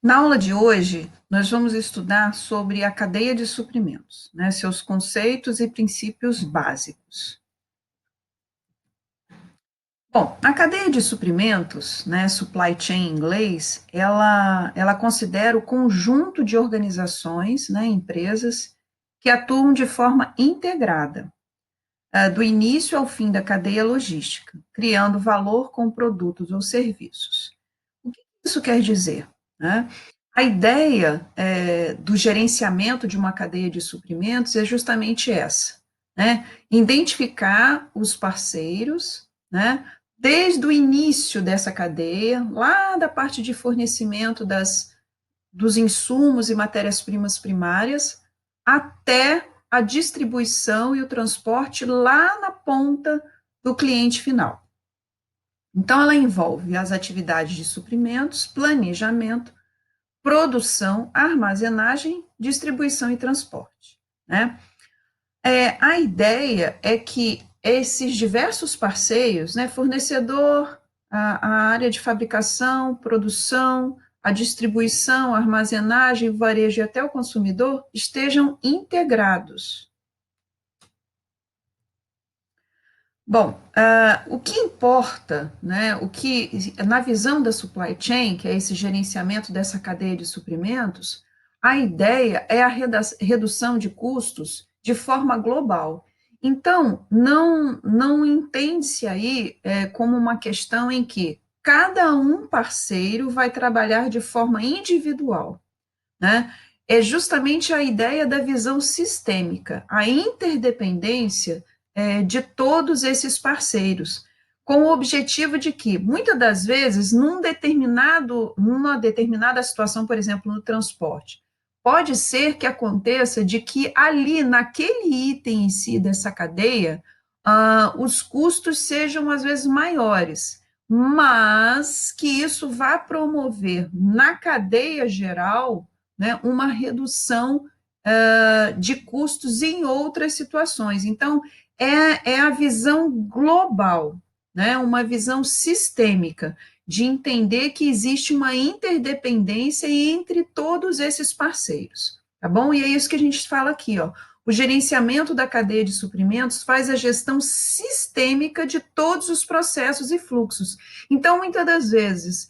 Na aula de hoje, nós vamos estudar sobre a cadeia de suprimentos, né, seus conceitos e princípios básicos. Bom, a cadeia de suprimentos, né, supply chain em inglês, ela considera o conjunto de organizações, né, empresas, que atuam de forma integrada, do início ao fim da cadeia logística, criando valor com produtos ou serviços. O que isso quer dizer? Né? A ideia do gerenciamento de uma cadeia de suprimentos é justamente essa, né? Identificar os parceiros, né? Desde o início dessa cadeia, lá da parte de fornecimento dos insumos e matérias-primas primárias, até a distribuição e o transporte lá na ponta do cliente final. Então, ela envolve as atividades de suprimentos, planejamento, produção, armazenagem, distribuição e transporte. Né? A ideia é que esses diversos parceiros, né, fornecedor, a área de fabricação, produção, a distribuição, a armazenagem, o varejo e até o consumidor, estejam integrados. Bom, o que importa, né, na visão da supply chain, que é esse gerenciamento dessa cadeia de suprimentos, a ideia é a redução de custos de forma global. Então, não entende-se aí como uma questão em que cada um parceiro vai trabalhar de forma individual, né? É justamente a ideia da visão sistêmica, a interdependência de todos esses parceiros, com o objetivo de que, muitas das vezes, numa determinada situação, por exemplo, no transporte, pode ser que aconteça de que ali, naquele item em si dessa cadeia, os custos sejam, às vezes, maiores, mas que isso vá promover, na cadeia geral, né, uma redução de custos em outras situações. Então, é a visão global, né, uma visão sistêmica, de entender que existe uma interdependência entre todos esses parceiros, tá bom? E é isso que a gente fala aqui, ó. O gerenciamento da cadeia de suprimentos faz a gestão sistêmica de todos os processos e fluxos. Então, muitas das vezes,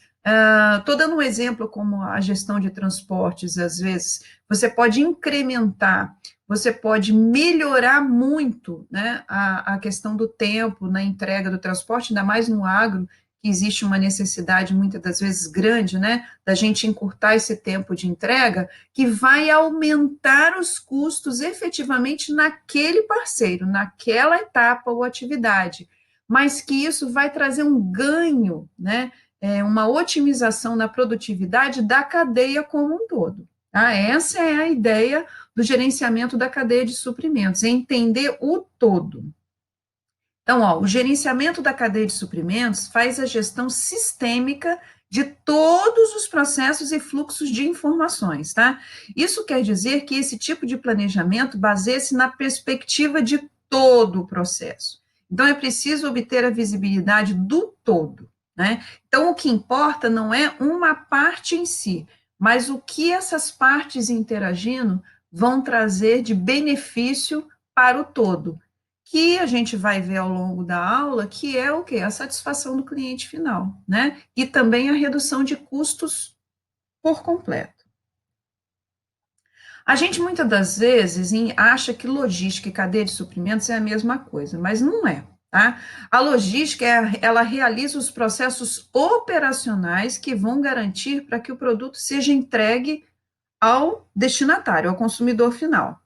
estou dando um exemplo como a gestão de transportes, às vezes, você pode incrementar, você pode melhorar muito, né, a questão do tempo na entrega do transporte, ainda mais no agro, que existe uma necessidade, muitas das vezes, grande, né, da gente encurtar esse tempo de entrega, que vai aumentar os custos efetivamente naquele parceiro, naquela etapa ou atividade, mas que isso vai trazer um ganho, né, uma otimização na produtividade da cadeia como um todo. Tá? Essa é a ideia do gerenciamento da cadeia de suprimentos, é entender o todo. Então, ó, o gerenciamento da cadeia de suprimentos faz a gestão sistêmica de todos os processos e fluxos de informações, tá? Isso quer dizer que esse tipo de planejamento baseia-se na perspectiva de todo o processo. Então, é preciso obter a visibilidade do todo, né? Então, o que importa não é uma parte em si, mas o que essas partes interagindo vão trazer de benefício para o todo, que a gente vai ver ao longo da aula, que é o quê? A satisfação do cliente final, né? E também a redução de custos por completo. A gente muitas das vezes acha que logística e cadeia de suprimentos é a mesma coisa, mas não é. Tá? A logística, ela realiza os processos operacionais que vão garantir para que o produto seja entregue ao destinatário, ao consumidor final.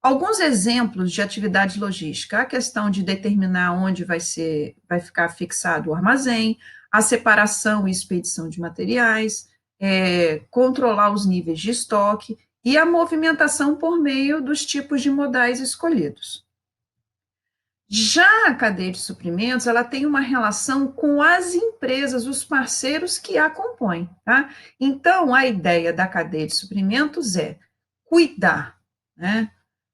Alguns exemplos de atividade logística, a questão de determinar onde vai ficar fixado o armazém, a separação e expedição de materiais, controlar os níveis de estoque e a movimentação por meio dos tipos de modais escolhidos. Já a cadeia de suprimentos, ela tem uma relação com as empresas, os parceiros que a compõem, tá? Então, a ideia da cadeia de suprimentos é cuidar, né,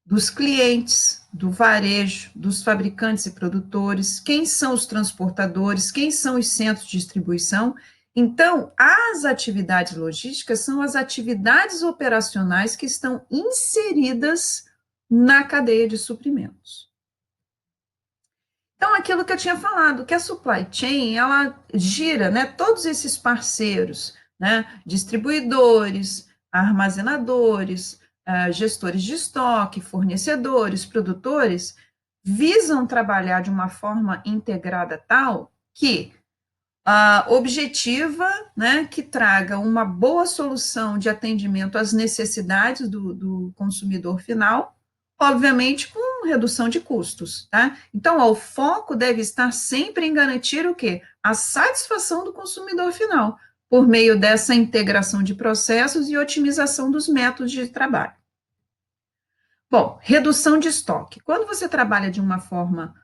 dos clientes, do varejo, dos fabricantes e produtores, quem são os transportadores, quem são os centros de distribuição, Então, as atividades logísticas são as atividades operacionais que estão inseridas na cadeia de suprimentos. Então, aquilo que eu tinha falado, que a supply chain, ela gira, né, todos esses parceiros, né, distribuidores, armazenadores, gestores de estoque, fornecedores, produtores, visam trabalhar de uma forma integrada tal que objetiva, né, que traga uma boa solução de atendimento às necessidades do consumidor final, obviamente com redução de custos, tá? Então, ó, o foco deve estar sempre em garantir o quê? A satisfação do consumidor final, por meio dessa integração de processos e otimização dos métodos de trabalho. Bom, redução de estoque. Quando você trabalha de uma forma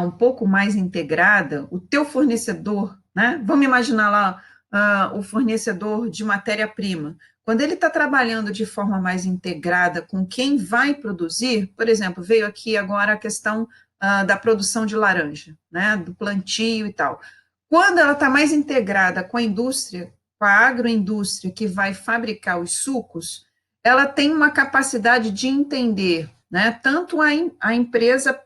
um pouco mais integrada, o teu fornecedor, né? Vamos imaginar lá o fornecedor de matéria-prima. Quando ele está trabalhando de forma mais integrada com quem vai produzir, por exemplo, veio aqui agora a questão da produção de laranja, né? Do plantio e tal. Quando ela está mais integrada com a indústria, com a agroindústria que vai fabricar os sucos, ela tem uma capacidade de entender, né, tanto a empresa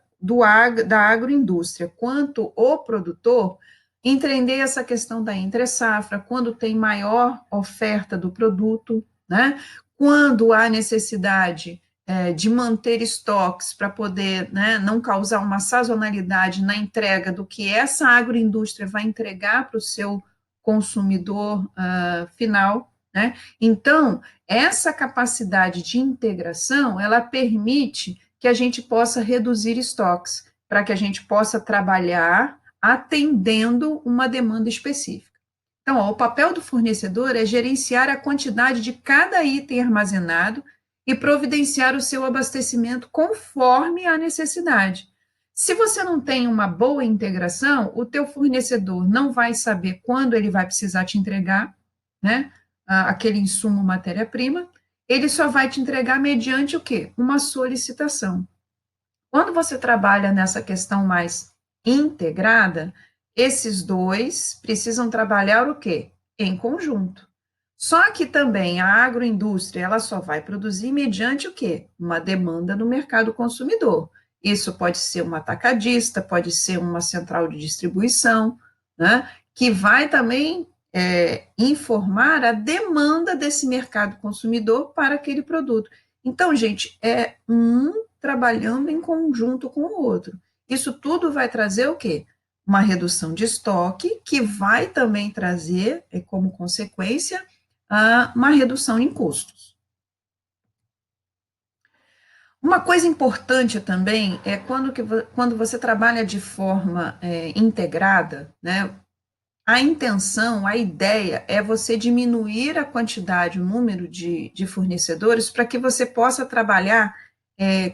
da agroindústria quanto o produtor, entender essa questão da entre-safra, quando tem maior oferta do produto, né, quando há necessidade de manter estoques para poder, né, não causar uma sazonalidade na entrega do que essa agroindústria vai entregar para o seu consumidor final, né? Então, essa capacidade de integração, ela permite que a gente possa reduzir estoques, para que a gente possa trabalhar atendendo uma demanda específica. Então, ó, o papel do fornecedor é gerenciar a quantidade de cada item armazenado e providenciar o seu abastecimento conforme a necessidade. Se você não tem uma boa integração, o teu fornecedor não vai saber quando ele vai precisar te entregar, né, aquele insumo matéria-prima, ele só vai te entregar mediante o quê? Uma solicitação. Quando você trabalha nessa questão mais integrada, esses dois precisam trabalhar o quê? Em conjunto. Só que também a agroindústria, ela só vai produzir mediante o quê? Uma demanda no mercado consumidor. Isso pode ser uma atacadista, pode ser uma central de distribuição, né? Que vai também informar a demanda desse mercado consumidor para aquele produto. Então, gente, é trabalhando em conjunto com o outro. Isso tudo vai trazer o quê? Uma redução de estoque, que vai também trazer, como consequência, uma redução em custos. Uma coisa importante também é quando você trabalha de forma integrada, né? A intenção, a ideia é você diminuir a quantidade, o número de fornecedores, para que você possa trabalhar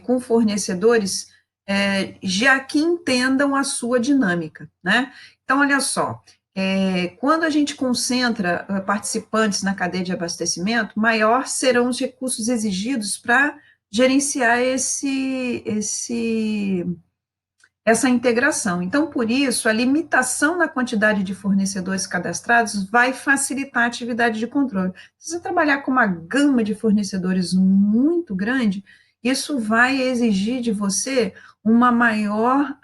com fornecedores já que entendam a sua dinâmica, né? Então, olha só, quando a gente concentra participantes na cadeia de abastecimento, maior serão os recursos exigidos para gerenciar essa integração. Então, por isso, a limitação na quantidade de fornecedores cadastrados vai facilitar a atividade de controle. Se você trabalhar com uma gama de fornecedores muito grande, isso vai exigir de você uma maior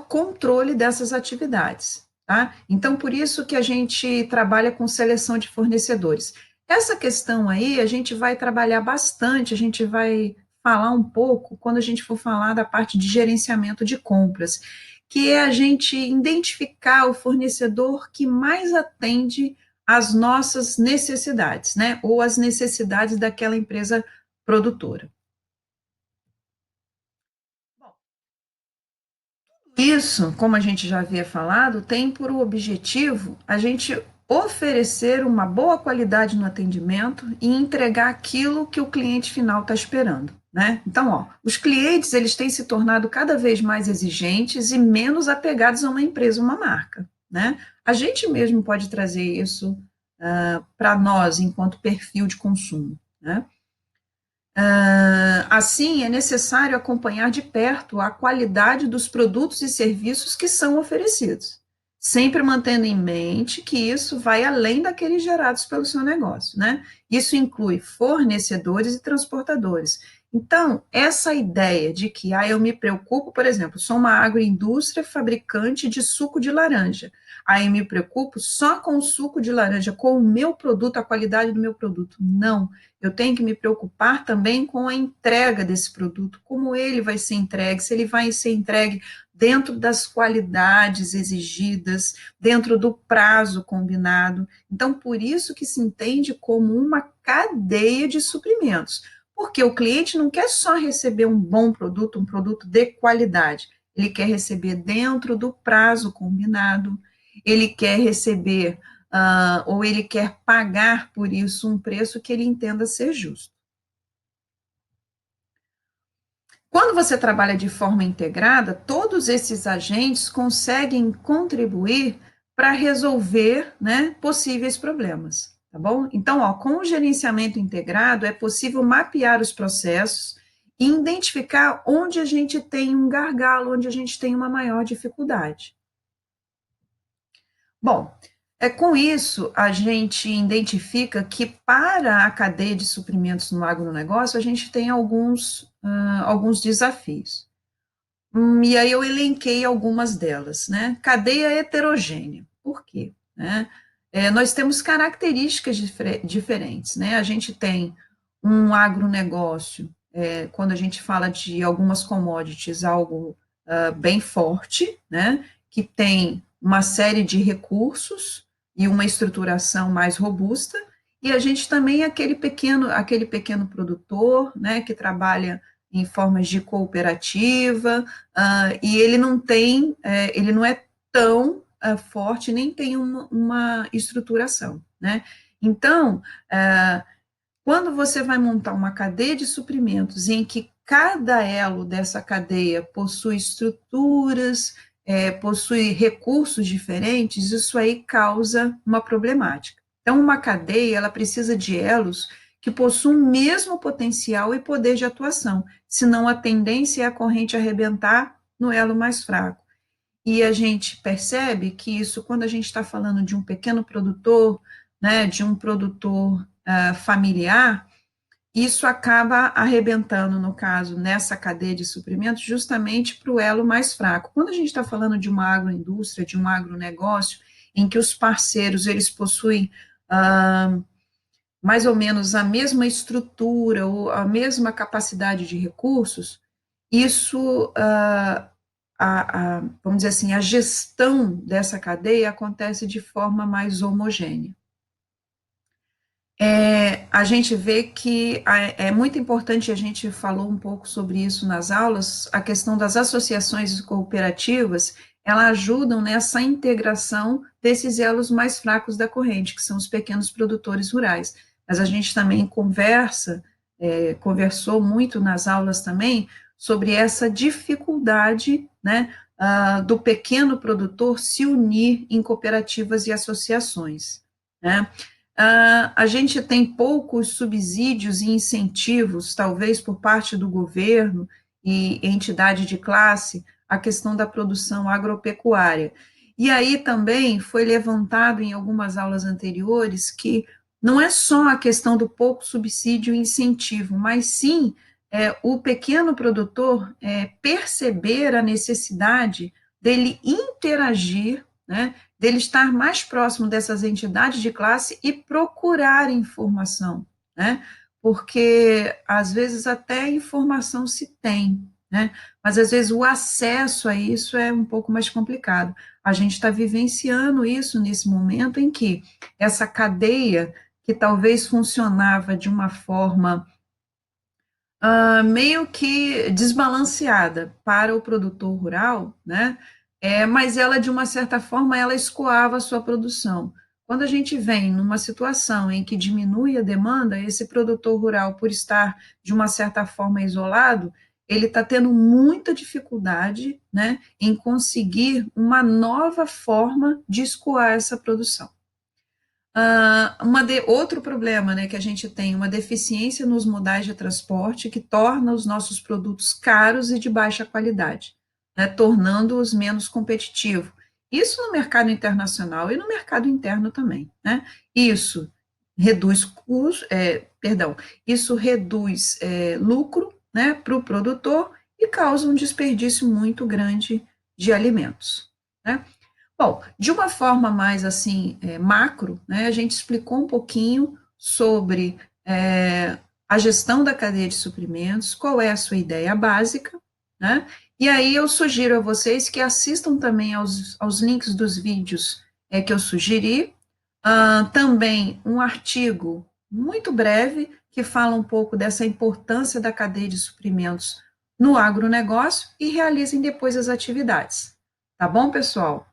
controle dessas atividades, tá? Então, por isso que a gente trabalha com seleção de fornecedores. Essa questão aí, a gente vai trabalhar bastante, a gente vai falar um pouco quando a gente for falar da parte de gerenciamento de compras, que é a gente identificar o fornecedor que mais atende às nossas necessidades, né? Ou às necessidades daquela empresa produtora. Isso, como a gente já havia falado, tem por objetivo a gente oferecer uma boa qualidade no atendimento e entregar aquilo que o cliente final está esperando, né? Então, ó, os clientes eles têm se tornado cada vez mais exigentes e menos apegados a uma empresa, uma marca, né? A gente mesmo pode trazer isso para nós enquanto perfil de consumo, né? Assim, é necessário acompanhar de perto a qualidade dos produtos e serviços que são oferecidos. sempre mantendo em mente que isso vai além daqueles gerados pelo seu negócio, né? Isso inclui fornecedores e transportadores. Então, essa ideia de que eu me preocupo, por exemplo, sou uma agroindústria fabricante de suco de laranja, aí me preocupo só com o suco de laranja, com o meu produto, a qualidade do meu produto. Não, eu tenho que me preocupar também com a entrega desse produto, como ele vai ser entregue, se ele vai ser entregue dentro das qualidades exigidas, dentro do prazo combinado. Então, por isso que se entende como uma cadeia de suprimentos, porque o cliente não quer só receber um bom produto, um produto de qualidade, ele quer receber dentro do prazo combinado, ele quer receber, ou ele quer pagar por isso um preço que ele entenda ser justo. Quando você trabalha de forma integrada, todos esses agentes conseguem contribuir para resolver, né, possíveis problemas, tá bom? Então, com o gerenciamento integrado, é possível mapear os processos e identificar onde a gente tem um gargalo, onde a gente tem uma maior dificuldade. Bom, com isso, a gente identifica que para a cadeia de suprimentos no agronegócio, a gente tem alguns desafios. E aí eu elenquei algumas delas, né? Cadeia heterogênea. Por quê? Né? Nós temos características diferentes, né? A gente tem um agronegócio, quando a gente fala de algumas commodities, algo bem forte, né? Que tem uma série de recursos e uma estruturação mais robusta, e a gente também é aquele pequeno produtor, né? Que trabalha em formas de cooperativa, e ele não tem, ele não é tão forte, nem tem uma estruturação, né? Então, quando você vai montar uma cadeia de suprimentos em que cada elo dessa cadeia possui estruturas, possui recursos diferentes, isso aí causa uma problemática. Então, uma cadeia, ela precisa de elos que possuam o mesmo potencial e poder de atuação, senão a tendência é a corrente arrebentar no elo mais fraco. E a gente percebe que isso, quando a gente está falando de um pequeno produtor, né, de um produtor familiar, isso acaba arrebentando, no caso, nessa cadeia de suprimentos, justamente para o elo mais fraco. Quando a gente está falando de uma agroindústria, de um agronegócio, em que os parceiros, eles possuem mais ou menos a mesma estrutura ou a mesma capacidade de recursos, isso, vamos dizer assim, a gestão dessa cadeia acontece de forma mais homogênea. A gente vê que é muito importante, a gente falou um pouco sobre isso nas aulas, a questão das associações cooperativas, elas ajudam nessa integração desses elos mais fracos da corrente, que são os pequenos produtores rurais. Mas a gente também conversou muito nas aulas também sobre essa dificuldade, né, do pequeno produtor se unir em cooperativas e associações, né? A gente tem poucos subsídios e incentivos, talvez por parte do governo e entidade de classe, a questão da produção agropecuária. E aí também foi levantado em algumas aulas anteriores que não é só a questão do pouco subsídio e incentivo, mas sim o pequeno produtor perceber a necessidade dele interagir, né, dele estar mais próximo dessas entidades de classe e procurar informação, né? Porque às vezes até informação se tem, né? Mas às vezes o acesso a isso é um pouco mais complicado. A gente está vivenciando isso nesse momento em que essa cadeia que talvez funcionava de uma forma meio que desbalanceada para o produtor rural, né? Mas ela, de uma certa forma, ela escoava a sua produção. Quando a gente vem numa situação em que diminui a demanda, esse produtor rural, por estar de uma certa forma isolado, ele está tendo muita dificuldade, né, em conseguir uma nova forma de escoar essa produção. Outro problema, né, que a gente tem, uma deficiência nos modais de transporte que torna os nossos produtos caros e de baixa qualidade, né, tornando-os menos competitivos. Isso no mercado internacional e no mercado interno também, né? Isso reduz custo, isso reduz lucro, né, para o produtor e causa um desperdício muito grande de alimentos, né? Bom, de uma forma mais assim, macro, né, a gente explicou um pouquinho sobre a gestão da cadeia de suprimentos, qual é a sua ideia básica, né? E aí eu sugiro a vocês que assistam também aos links dos vídeos que eu sugeri, também um artigo muito breve que fala um pouco dessa importância da cadeia de suprimentos no agronegócio e realizem depois as atividades. Tá bom, pessoal?